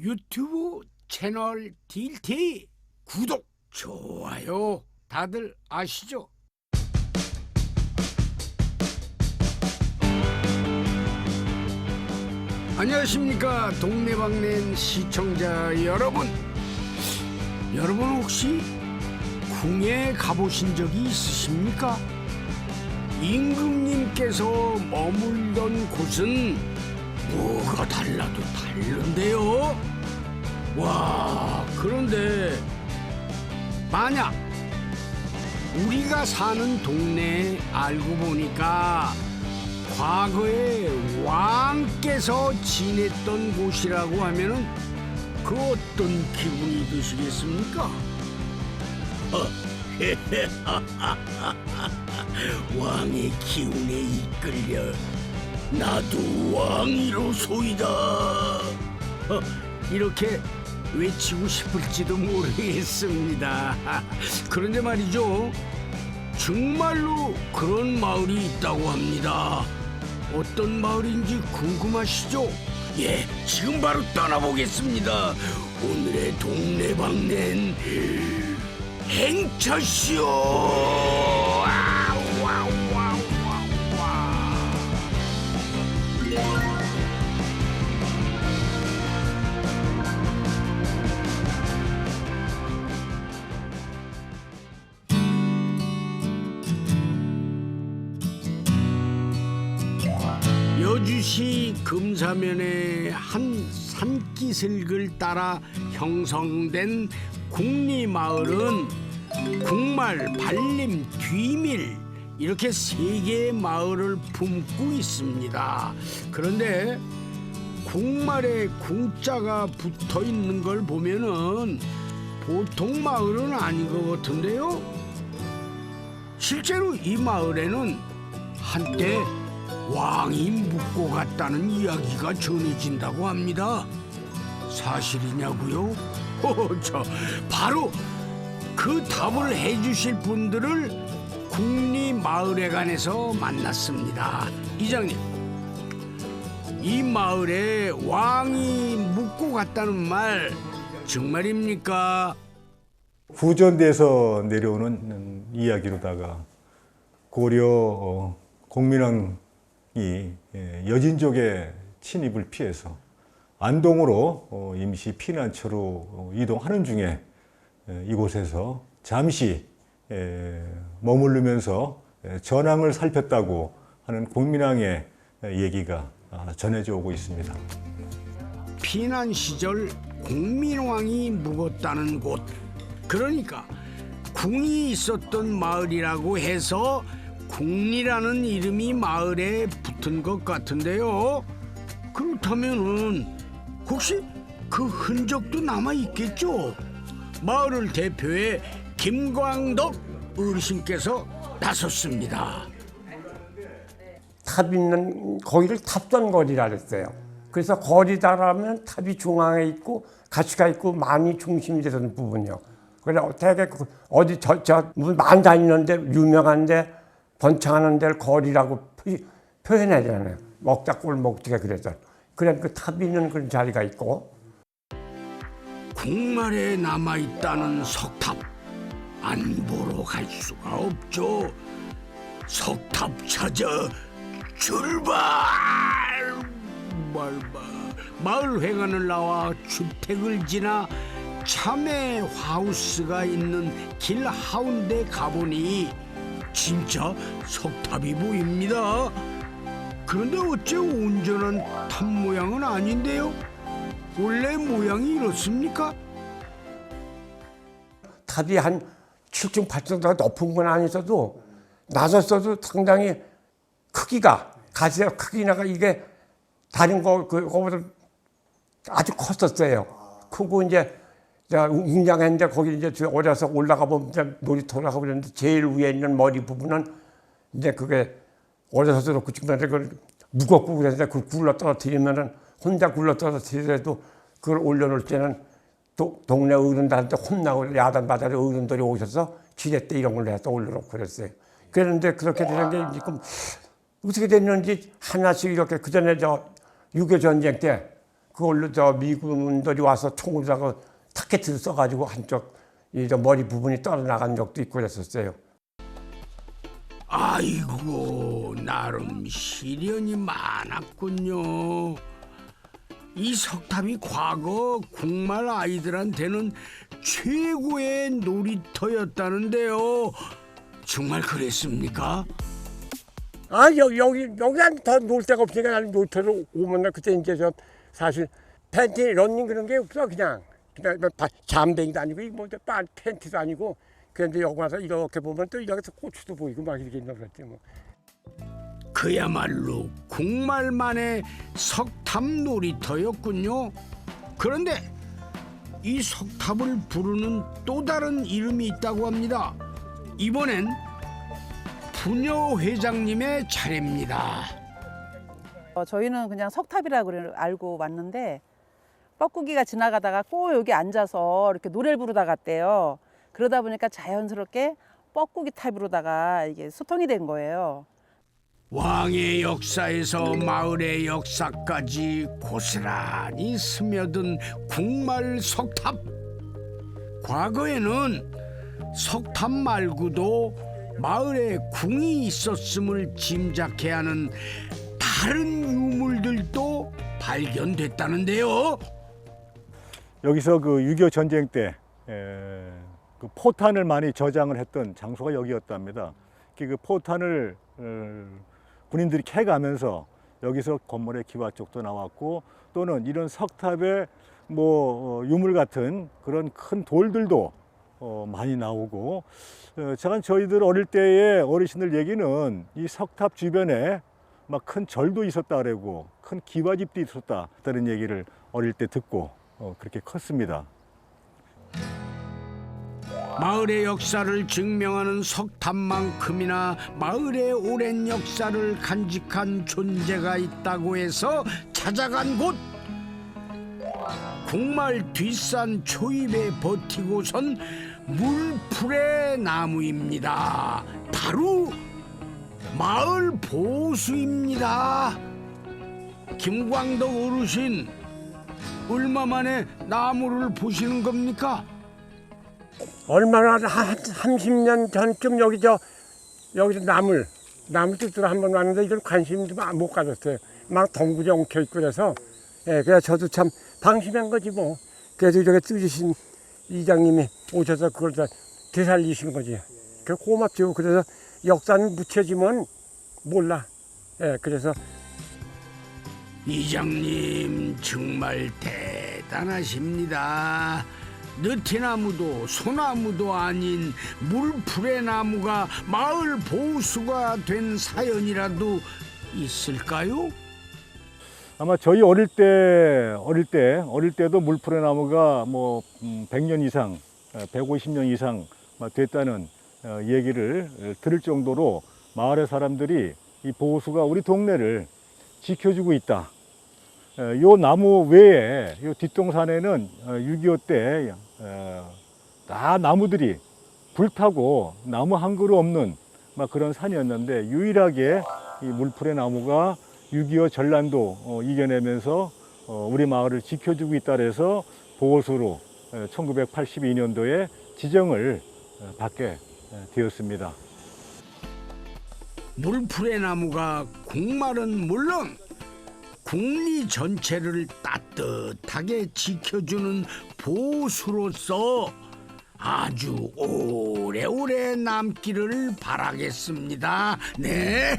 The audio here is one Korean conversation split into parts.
유튜브 채널 딜티 구독, 좋아요 다들 아시죠? 안녕하십니까 동네방네 시청자 여러분. 여러분 혹시 궁에 가보신 적이 있으십니까? 임금님께서 머물던 곳은 뭐가 달라도 다른데요. 와, 그런데 만약 우리가 사는 동네에 알고 보니까 과거에 왕께서 지냈던 곳이라고 하면은 그 어떤 기분이 드시겠습니까? 왕의 기운에 이끌려 나도 왕이로소이다. 이렇게 외치고 싶을지도 모르겠습니다. 그런데 말이죠, 정말로 그런 마을이 있다고 합니다. 어떤 마을인지 궁금하시죠? 예, 지금 바로 떠나보겠습니다. 오늘의 동네방네는 행차쇼. 여주시 금사면의 한 산기슭을 따라 형성된 궁리마을은 궁말, 발림, 뒤밀 이렇게 세 개의 마을을 품고 있습니다. 그런데 궁말에 궁자가 붙어 있는 걸 보면은 보통 마을은 아닌 것 같은데요. 실제로 이 마을에는 한때 왕이 묵고 갔다는 이야기가 전해진다고 합니다. 사실이냐고요? 저 바로 그 답을 해주실 분들을 궁리마을회관에서 만났습니다. 이장님, 이 마을에 왕이 묵고 갔다는 말 정말입니까? 후전대에서 내려오는 이야기로다가 고려 공민왕이 여진족의 침입을 피해서 안동으로 임시 피난처로 이동하는 중에 이곳에서 잠시 머무르면서 전황을 살폈다고 하는 공민왕의 얘기가 전해져 오고 있습니다. 피난 시절 공민왕이 묵었다는 곳, 그러니까 궁이 있었던 마을이라고 해서 궁리라는 이름이 마을에 붙은 것 같은데요. 그렇다면은 혹시 그 흔적도 남아 있겠죠? 마을을 대표해 김광덕 어르신께서 나섰습니다. 탑 있는 거기를 탑전거리라 그랬어요. 그래서 거리다라면 탑이 중앙에 있고 가치가 있고 많이 중심이 되는 부분이요. 그래서 되게 어디 만 다니는데 유명한데 번창하는 데를 거리라고 표현해야 되잖아요. 먹자골 먹지가 그래서. 그래 그 탑이 있는 그런 자리가 있고. 궁말에 남아있다는 석탑, 안 보러 갈 수가 없죠. 석탑 찾아 출발! 마을 회관을 나와 주택을 지나 참외 하우스가 있는 길 하운데 가보니 진짜 석탑이 보입니다. 그런데 어째 온전한 탑 모양은 아닌데요? 원래 모양이 이렇습니까? 탑이 한 7층, 8층보다 높은 건 아니어도 낮았어도 상당히 크기가 가지가 크기나가 이게 다른 그거보다 아주 컸었어요. 크고 이제 웅장했는데 거기 이제 어려서 올라가 보면 놀이터를 하고 그랬는데 제일 위에 있는 머리 부분은 이제 그게 어려서도 그렇고 중간에 그걸 무겁고 그래서 그걸 굴러 떨어뜨리면은 혼자 굴러 떨어뜨리더라도 그걸 올려놓을 때는 동네 어른들한테 혼나고 야단받아서 어른들이 오셔서 지렛대 이런 걸 해서 올려놓고 그랬어요. 그랬는데 그렇게 되는 게 지금 어떻게 됐는지 하나씩 이렇게 그전에 6.25 전쟁 때 그걸로 저 미군들이 와서 총을 쏴서 타켓을 써가지고 한쪽 이저 머리 부분이 떨어나간 적도 있고 그랬었어요. 아이고, 나름 시련이 많았군요. 이 석탑이 과거 궁말 아이들한테는 최고의 놀이터였다는데요. 정말 그랬습니까? 아, 여기 더 놀 데가 없으니까 나는 놀이터로 오면 그때 이제 저 사실 팬티, 런닝 그런 게 없어. 그냥 잠뱅이도 아니고 뭐 팬티도 아니고 그런데 여기 와서 이렇게 보면 또 이렇게 고추도 보이고 막 이렇게 있는 거지 뭐. 그야말로 궁말만의 석탑 놀이터였군요. 그런데 이 석탑을 부르는 또 다른 이름이 있다고 합니다. 이번엔 부녀 회장님의 차례입니다. 저희는 그냥 석탑이라고 알고 왔는데 뻐꾸기가 지나가다가 꼭 여기 앉아서 이렇게 노래를 부르다 갔대요. 그러다 보니까 자연스럽게 뻐꾸기 탑으로다가 이게 소통이 된 거예요. 왕의 역사에서 마을의 역사까지 고스란히 스며든 궁말 석탑. 과거에는 석탑 말고도 마을에 궁이 있었음을 짐작케 하는 다른 유물들도 발견됐다는데요. 여기서 그 6.25 전쟁 때 그 포탄을 많이 저장을 했던 장소가 여기였답니다. 그 포탄을 군인들이 캐가면서 여기서 건물의 기와쪽도 나왔고 또는 이런 석탑에 뭐 유물 같은 그런 큰 돌들도 많이 나오고 저희들 어릴 때의 어르신들 얘기는 이 석탑 주변에 막 큰 절도 있었다 그러고 큰 기와집도 있었다는 얘기를 어릴 때 듣고 그렇게 컸습니다. 마을의 역사를 증명하는 석탑만큼이나 마을의 오랜 역사를 간직한 존재가 있다고 해서 찾아간 곳. 궁말 뒷산 초입에 버티고선 물풀의 나무입니다. 바로 마을 보수입니다. 김광덕 어르신, 얼마 만에 나무를 보시는 겁니까? 얼마나 한 30년 전쯤 여기서 나물 뜻으로 한번 왔는데 이건 관심도 못 가졌어요. 막 덩굴이 엉켜 있고 그래서 그래서 저도 참 방심한 거지 뭐. 그래서 이렇게 뜨주신 이장님이 오셔서 그걸 다 되살리신 거지. 그 고맙죠. 그래서 역사는 묻혀지면 몰라. 그래서 이장님 정말 대단하십니다. 느티나무도 소나무도 아닌 물풀의 나무가 마을 보수가 된 사연이라도 있을까요? 아마 저희 어릴 때도 물풀의 나무가 뭐 100년 이상, 150년 이상 됐다는 얘기를 들을 정도로 마을의 사람들이 이 보수가 우리 동네를 지켜주고 있다. 요 나무 외에 요 뒷동산에는 6.25 때 다 나무들이 불타고 나무 한 그루 없는 그런 산이었는데 유일하게 이 물풀의 나무가 6.25 전란도 이겨내면서 우리 마을을 지켜주고 있다 해서 보호수로 1982년도에 지정을 받게 되었습니다. 물풀의 나무가 궁말은 물론 궁리 전체를 따뜻하게 지켜주는 보수로서 아주 오래오래 남기를 바라겠습니다. 네.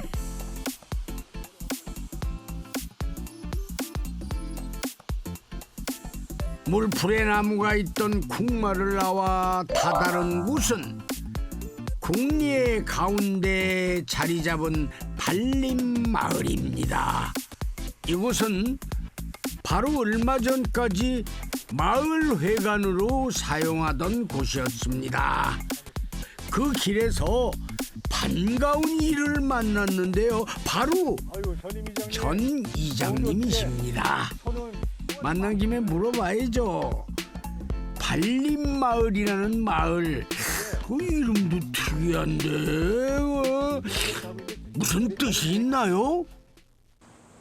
물풀의 나무가 있던 궁마를 나와 다다른 곳은 궁리의 가운데 자리 잡은 발림마을입니다. 이곳은 바로 얼마 전까지 마을회관으로 사용하던 곳이었습니다. 그 길에서 반가운 이를 만났는데요. 바로 전 이장님이십니다. 만난 김에 물어봐야죠. 발림마을이라는 마을, 그 이름도 특이한데 무슨 뜻이 있나요?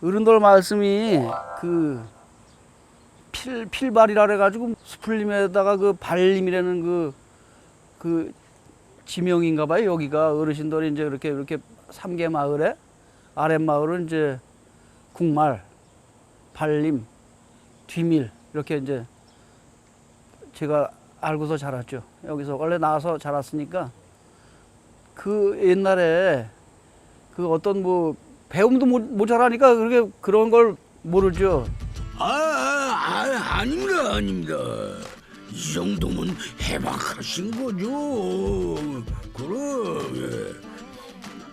어른들 말씀이 그 필발이라 그래가지고 수풀림에다가 그 발림이라는 그 지명인가 봐요. 여기가 어르신들이 이제 이렇게 3개 마을에 아랫마을은 이제 국말, 발림, 뒤밀 이렇게 이제 제가 알고서 자랐죠. 여기서 원래 나와서 자랐으니까 그 옛날에 그 어떤 뭐 배움도 모자라니까 그렇게 그런 걸 모르죠. 아닙니다. 이 정도면 해박하신 거죠. 그럼. 예.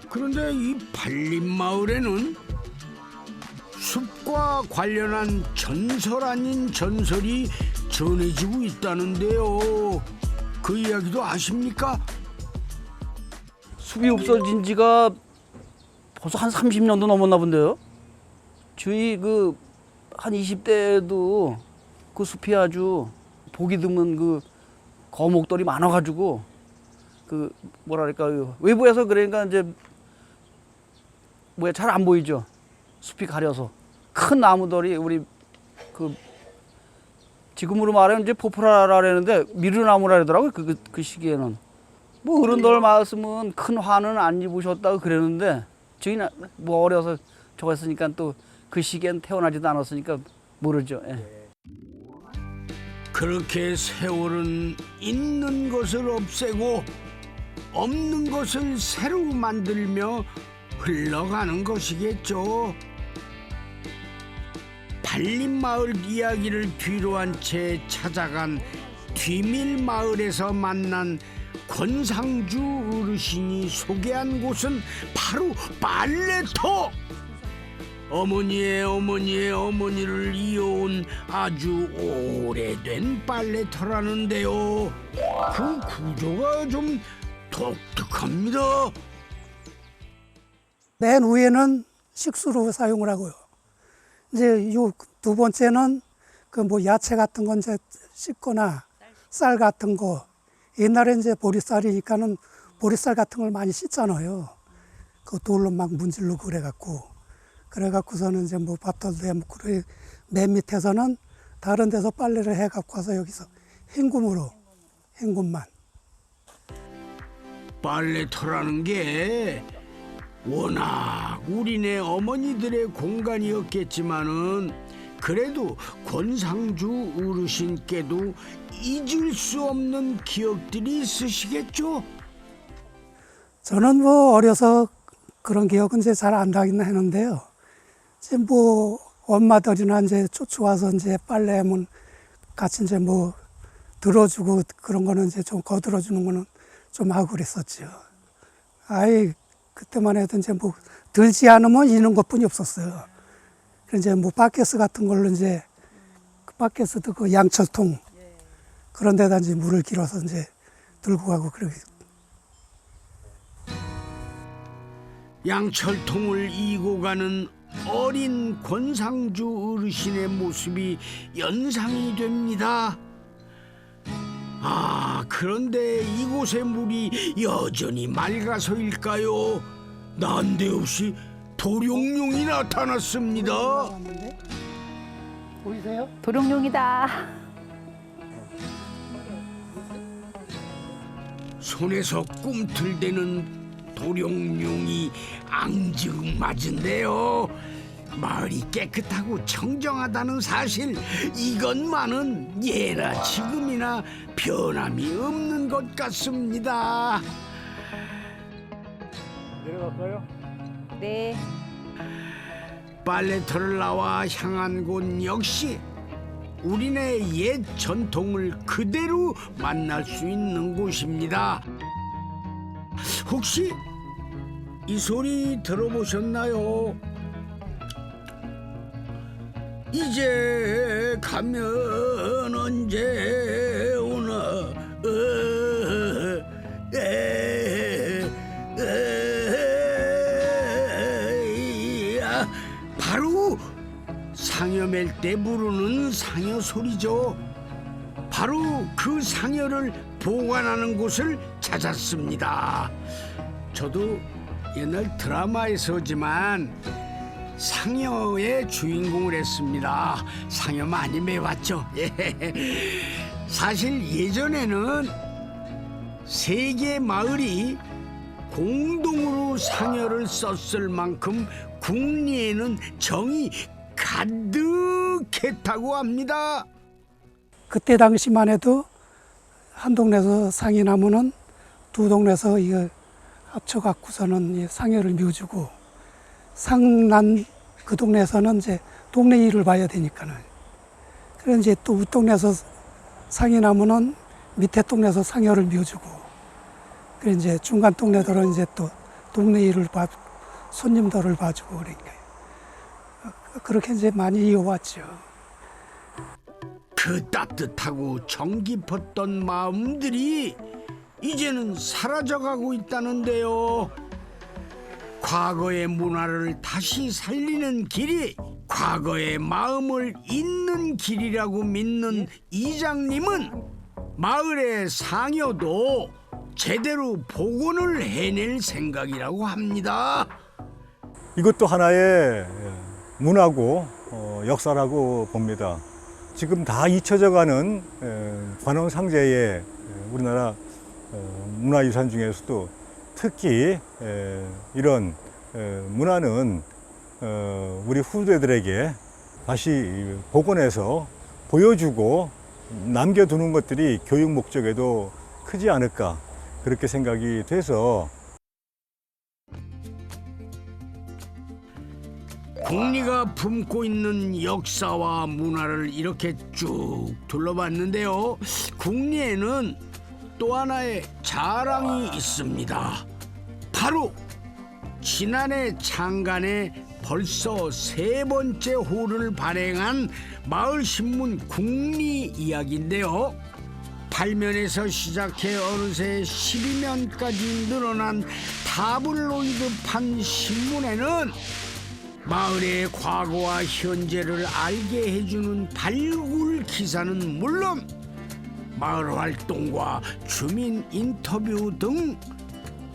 그런데 이 발림마을에는 숲과 관련한 전설 아닌 전설이 전해지고 있다는데요. 그 이야기도 아십니까? 숲이 없어진 지가 벌써 한 30년도 넘었나 본데요. 저희 그 한 20대에도 그 숲이 아주 보기 드문 그 거목돌이 많아가지고 그 뭐랄까 외부에서 그러니까 이제 뭐야 잘 안 보이죠. 숲이 가려서 큰 나무들이 우리 그 지금으로 말하면 이제 포프라라 그러는데 미르나무라 그러더라고요. 그 시기에는 뭐 어른들 말씀은 큰 화는 안 입으셨다고 그랬는데 저희는 뭐 어려서 저거 했으니까 또 그 시기엔 태어나지도 않았으니까 모르죠. 예. 그렇게 세월은 있는 것을 없애고 없는 것을 새로 만들며 흘러가는 것이겠죠. 발림마을 이야기를 뒤로한 채 찾아간 뒤밀마을에서 만난 권상주 어르신이 소개한 곳은 바로 빨래터. 어머니의 어머니를 이어온 아주 오래된 빨래터라는데요. 그 구조가 좀 독특합니다. 맨 위에는 식수로 사용을 하고요. 이제 요 두 번째는 그 뭐 야채 같은 건 이제 씻거나 쌀 같은 거. 옛날에 이제 보리쌀이니까는 보리쌀 같은 걸 많이 씻잖아요. 그 돌로 막 문질러 그래갖고서는 이제 뭐 밥도 내먹고 맨 밑에서는 다른 데서 빨래를 해갖고 와서 여기서 헹굼만. 빨래터라는 게 워낙 우리네 어머니들의 공간이었겠지만은 그래도 권상주 어르신께도 잊을 수 없는 기억들이 있으시겠죠? 저는 뭐 어려서 그런 기억은 이제 잘 안 나긴 하는데요. 이제 뭐 엄마들이나 이제 쫓아와서 이제 빨래하면 같이 이제 뭐 들어주고 그런 거는 이제 좀 거들어주는 거는 좀 하고 그랬었죠. 아이 그때만 해도 이제 뭐 들지 않으면 이는 것뿐이 없었어요. 그래서 이제 뭐 바켓스 같은 걸로 이제 그 바켓스도 그 양철통 그런 데다 이제 물을 길어서 이제 들고 가고 그러게. 양철통을 이고 가는 어린 권상주 어르신의 모습이 연상이 됩니다. 그런데 이곳의 물이 여전히 맑아서일까요? 난데없이 도룡뇽이 나타났습니다. 보이세요? 도룡뇽이다. 손에서 꿈틀대는 도룡뇽이 앙증맞은데요. 마을이 깨끗하고 청정하다는 사실, 이것만은 예나 지금이나 변함이 없는 것 같습니다. 내려갈까요? 네. 빨래터를 나와 향한 곳 역시 우리네 옛 전통을 그대로 만날 수 있는 곳입니다. 혹시 이 소리 들어보셨나요? 이제 가면 언제 오나 바로 상여 맬 때 부르는 상여 소리죠. 바로 그 상여를 보관하는 곳을 찾았습니다. 저도 옛날 드라마에서지만 상여의 주인공을 했습니다. 상여 많이 매봤죠. 사실 예전에는 세 개 마을이 공동으로 상여를 썼을 만큼 궁리에는 정이 가득했다고 합니다. 그때 당시만 해도 한 동네에서 상이 나면은 두 동네에서 이거 합쳐갖고서는 이 상여를 묘주고, 상난 그 동네에서는 이제 동네 일을 봐야 되니까는. 그래서 이제 또 윗동네에서 상이 나면은 밑에 동네에서 상여를 묘주고, 그래 이제 중간 동네들은 이제 또 동네 일을 봐, 손님들을 봐주고 그러니까 그렇게 이제 많이 이어왔죠. 그 따뜻하고 정 깊었던 마음들이 이제는 사라져가고 있다는데요. 과거의 문화를 다시 살리는 길이 과거의 마음을 잇는 길이라고 믿는 이장님은 마을의 상여도 제대로 복원을 해낼 생각이라고 합니다. 이것도 하나의 문화고 역사라고 봅니다. 지금 다 잊혀져가는 관원상제의 우리나라 문화유산 중에서도 특히 이런 문화는 우리 후대들에게 다시 복원해서 보여주고 남겨두는 것들이 교육 목적에도 크지 않을까, 그렇게 생각이 돼서 궁리가 품고 있는 역사와 문화를 이렇게 쭉 둘러봤는데요. 궁리에는 또 하나의 자랑이 있습니다. 바로 지난해 창간에 벌써 세 번째 호를 발행한 마을신문 궁리 이야기인데요. 8면에서 시작해 어느새 12면까지 늘어난 타블로이드판 신문에는 마을의 과거와 현재를 알게 해주는 발굴 기사는 물론 마을 활동과 주민 인터뷰 등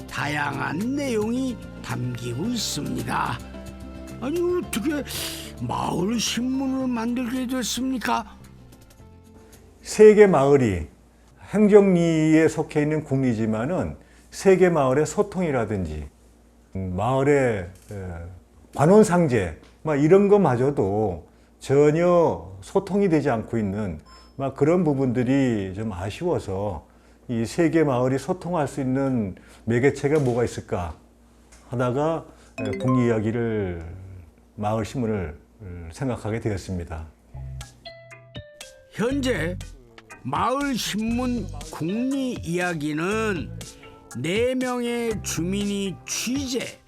다양한 내용이 담기고 있습니다. 아니, 어떻게 마을 신문을 만들게 됐습니까? 세 개 마을이 행정리에 속해 있는 궁리지만은 세 개 마을의 소통이라든지 마을의 관원상제 이런 것마저도 전혀 소통이 되지 않고 있는 그런 부분들이 좀 아쉬워서 이 세 개 마을이 소통할 수 있는 매개체가 뭐가 있을까 하다가 궁리 이야기를 마을 신문을 생각하게 되었습니다. 현재 마을 신문 궁리 이야기는 4명의 주민이 취재,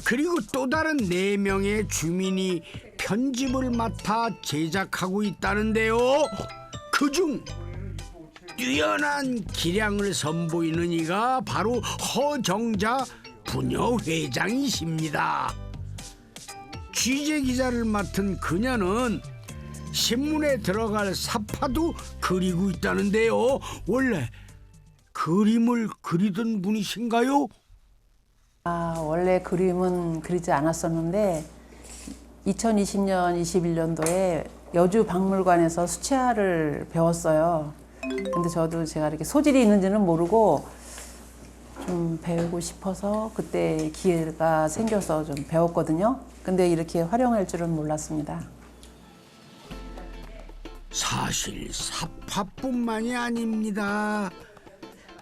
그리고 또 다른 4명의 주민이 편집을 맡아 제작하고 있다는데요. 그중 뛰어난 기량을 선보이는 이가 바로 허정자 부녀회장이십니다. 취재 기자를 맡은 그녀는 신문에 들어갈 사파도 그리고 있다는데요. 원래 그림을 그리던 분이신가요? 원래 그림은 그리지 않았었는데 2020년, 21년도에 여주 박물관에서 수채화를 배웠어요. 근데 저도 제가 이렇게 소질이 있는지는 모르고 좀 배우고 싶어서 그때 기회가 생겨서 좀 배웠거든요. 근데 이렇게 활용할 줄은 몰랐습니다. 사실 사파뿐만이 아닙니다.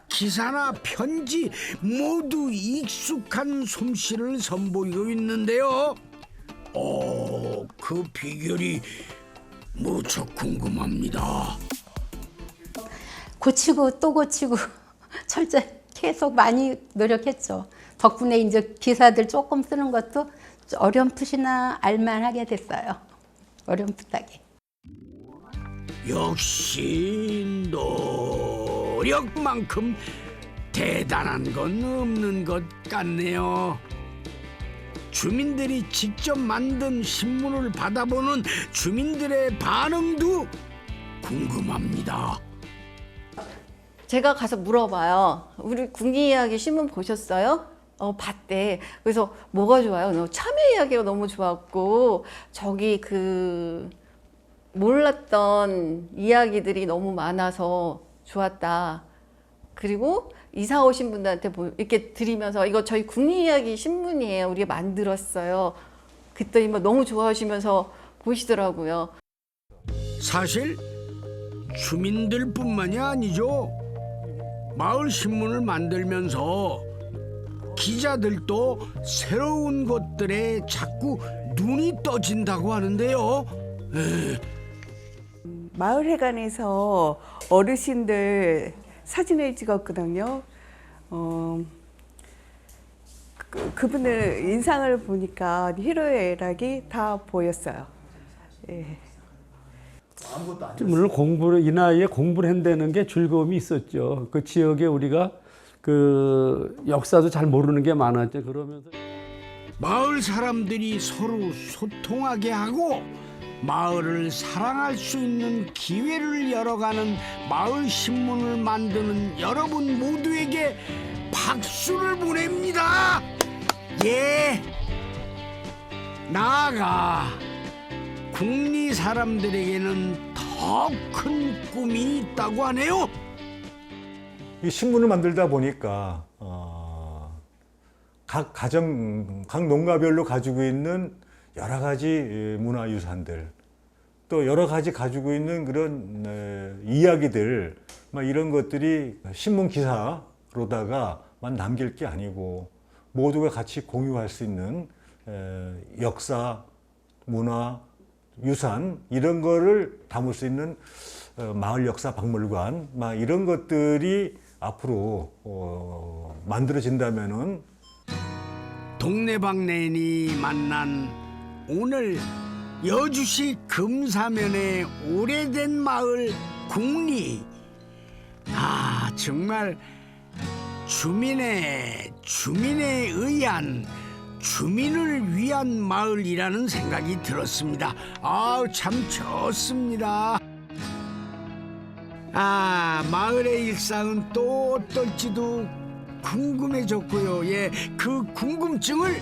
기사나 편지 모두 익숙한 솜씨를 선보이고 있는데요. 그 비결이 무척 궁금합니다. 고치고 또 고치고 철저히 계속 많이 노력했죠. 덕분에 이제 기사들 조금 쓰는 것도 어렴풋이나 알만하게 됐어요. 어렴풋하게. 역시 노력만큼 대단한 건 없는 것 같네요. 주민들이 직접 만든 신문을 받아보는 주민들의 반응도 궁금합니다. 제가 가서 물어봐요. 우리 궁리 이야기 신문 보셨어요? 봤대. 그래서 뭐가 좋아요? 너무 참여 이야기가 너무 좋았고 저기 그 몰랐던 이야기들이 너무 많아서 좋았다. 그리고 이사 오신 분들한테 이렇게 드리면서 이거 저희 국립이야기 신문이에요. 우리가 만들었어요. 그랬더니 뭐 너무 좋아하시면서 보시더라고요. 사실 주민들뿐만이 아니죠. 마을 신문을 만들면서 기자들도 새로운 것들에 자꾸 눈이 떠진다고 하는데요. 마을회관에서 어르신들 사진을 찍었거든요. 그분들 인상을 보니까 희로애락이 다 보였어요. 예. 물론 공부를 이 나이에 공부를 한다는 게 즐거움이 있었죠. 그 지역에 우리가 그 역사도 잘 모르는 게 많았죠. 그러면서 마을 사람들이 서로 소통하게 하고 마을을 사랑할 수 있는 기회를 열어가는 마을 신문을 만드는 여러분 모두에게 박수를 보냅니다. 예. 나아가 국리 사람들에게는 더 큰 꿈이 있다고 하네요. 이 신문을 만들다 보니까 각 가정, 각 농가별로 가지고 있는 여러 가지 문화유산들, 또 여러 가지 가지고 있는 그런 이야기들, 막 이런 것들이 신문 기사로다가만 남길 게 아니고 모두가 같이 공유할 수 있는 역사, 문화, 유산 이런 거를 담을 수 있는 마을 역사 박물관, 막 이런 것들이 앞으로 만들어진다면은 동네방네인이 만난 오늘 여주시 금사면의 오래된 마을 국리. 아, 정말 주민에 의한, 주민을 위한 마을이라는 생각이 들었습니다. 아우, 참 좋습니다. 아, 마을의 일상은 또 어떨지도 궁금해졌고요. 예, 그 궁금증을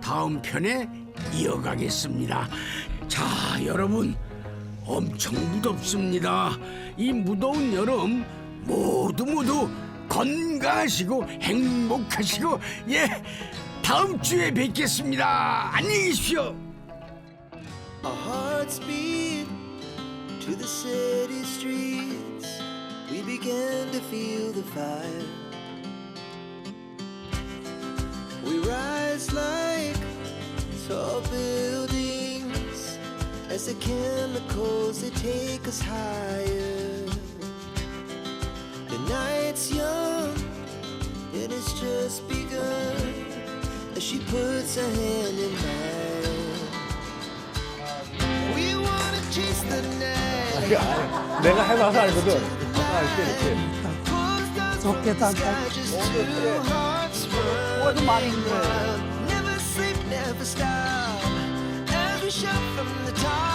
다음 편에 이어가겠습니다. 자, 여러분, 엄청 무덥습니다. 이 무더운 여름 모두 건강하시고 행복하시고, 예, 다음 주에 뵙겠습니다. 안녕히 계십시오. Our hearts beat to the city streets. We began to feel the fire. We rise like tall buildings as the chemicals they take us higher. The night's young and it's just begun as she puts her hand in mine. We wanna chase the night. 내가 해봐서 알거든. 할때 이렇게. 좋게 다 뭐도 많이 힘들어요. Never sleep, never stop. As we shout from the top.